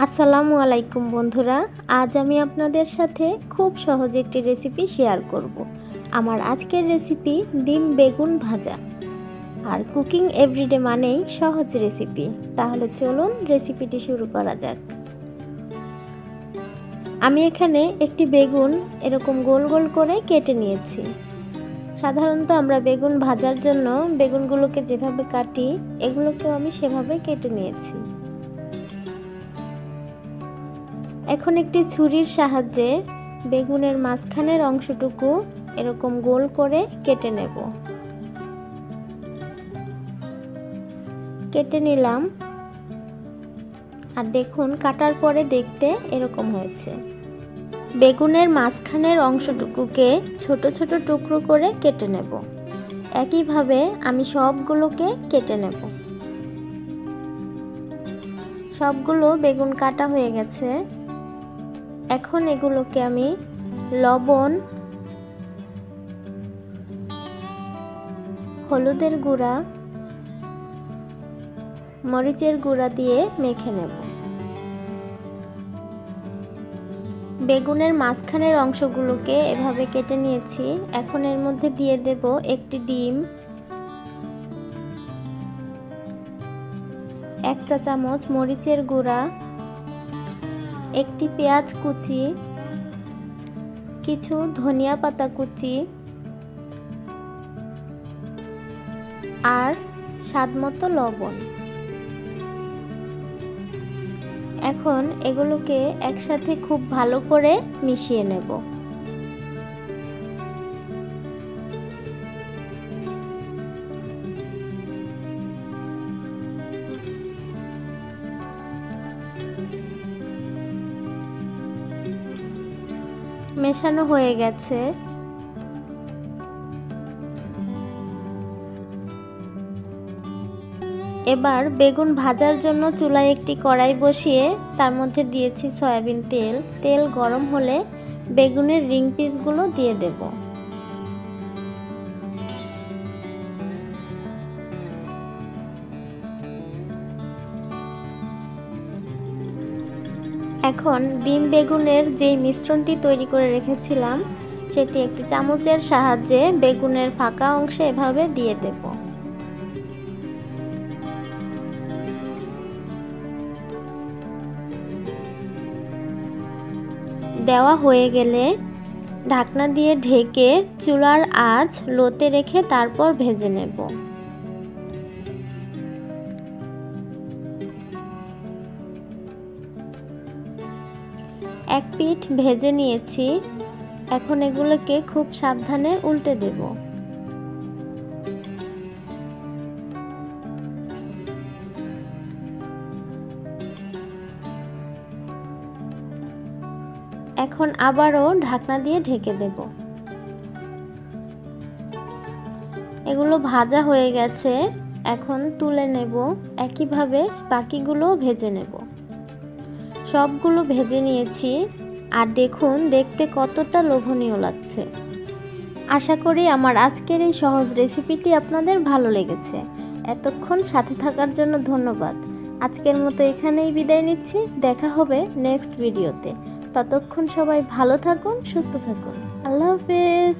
আসসালামু আলাইকুম বন্ধুরা, আজ আমি আপনাদের সাথে খুব সহজ একটি রেসিপি শেয়ার করব। আমার আজকের রেসিপি ডিম বেগুন ভাজা। আর কুকিং এভরিডে মানেই সহজ রেসিপি। তাহলে চলুন রেসিপিটি শুরু করা যাক। আমি এখানে একটি বেগুন এরকম গোল গোল করে কেটে নিয়েছি। সাধারণত আমরা বেগুন ভাজার জন্য বেগুনগুলোকে যেভাবে কাটি, এগুলোকেও আমি সেভাবে কেটে নিয়েছি। এখন একটি ছুরির সাহায্যে বেগুনের মাঝখানের অংশটুকু এরকম গোল করে কেটে নেব। কেটে নিলাম, আর দেখুন কাটার পরে দেখতে এরকম হয়েছে। বেগুনের মাঝখানের অংশটুকুকে ছোট ছোট টুকরো করে কেটে নেব। একইভাবে আমি সবগুলোকে কেটে নেব। সবগুলো বেগুন কাটা হয়ে গেছে। এখন এগুলোকে আমি লবণ, হলুদের গুঁড়া, মরিচের গুঁড়া দিয়ে মেখে নেব। বেগুনের মাঝখানের অংশগুলোকে এভাবে কেটে নিয়েছি। এখন এর মধ্যে দিয়ে দেব একটি ডিম, 1 চা চামচ মরিচের গুঁড়া, একটি পেঁয়াজ কুচি, কিছু ধনিয়া পাতা কুচি, আর স্বাদমতো লবণ। এখন এগুলোকে একসাথে খুব ভালো করে মিশিয়ে নেব। মেশানো হয়ে গেছে। এবার বেগুন ভাজার জন্য চুলায় একটি কড়াই বসিয়ে তার মধ্যে দিয়েছি সয়াবিন তেল। তেল গরম হলে বেগুনের রিং পিসগুলো দিয়ে দেব। এখন ডিম বেগুনের যেই মিশ্রণটি তৈরি করে রেখেছিলাম, সেটি একটি চামচের সাহায্যে বেগুনের ফাঁকা অংশে এভাবে দিয়ে দেব। দেওয়া হয়ে গেলে ঢাকনা দিয়ে ঢেকে চুলার আঁচ লোতে রেখে তারপর ভেজে নেব। এক পিঠ ভেজে নিয়েছি। এখন এগুলোকে খুব সাবধানে উল্টে দেব। এখন আবারও ঢাকনা দিয়ে ঢেকে দেব। এগুলো ভাজা হয়ে গেছে, এখন তুলে নেব। একইভাবে বাকিগুলো ভেজে নেব। সবগুলো ভেজে নিয়েছি, আর দেখুন দেখতে কতটা লোভনীয় লাগছে। আশা করি আমার আজকের এই সহজ রেসিপিটি আপনাদের ভালো লেগেছে। এতক্ষণ সাথে থাকার জন্য ধন্যবাদ। আজকের মতো এখানেই বিদায় নিচ্ছি। দেখা হবে নেক্সট ভিডিওতে। ততক্ষণ সবাই ভালো থাকুন, সুস্থ থাকুন। আল্লাহ হাফেজ।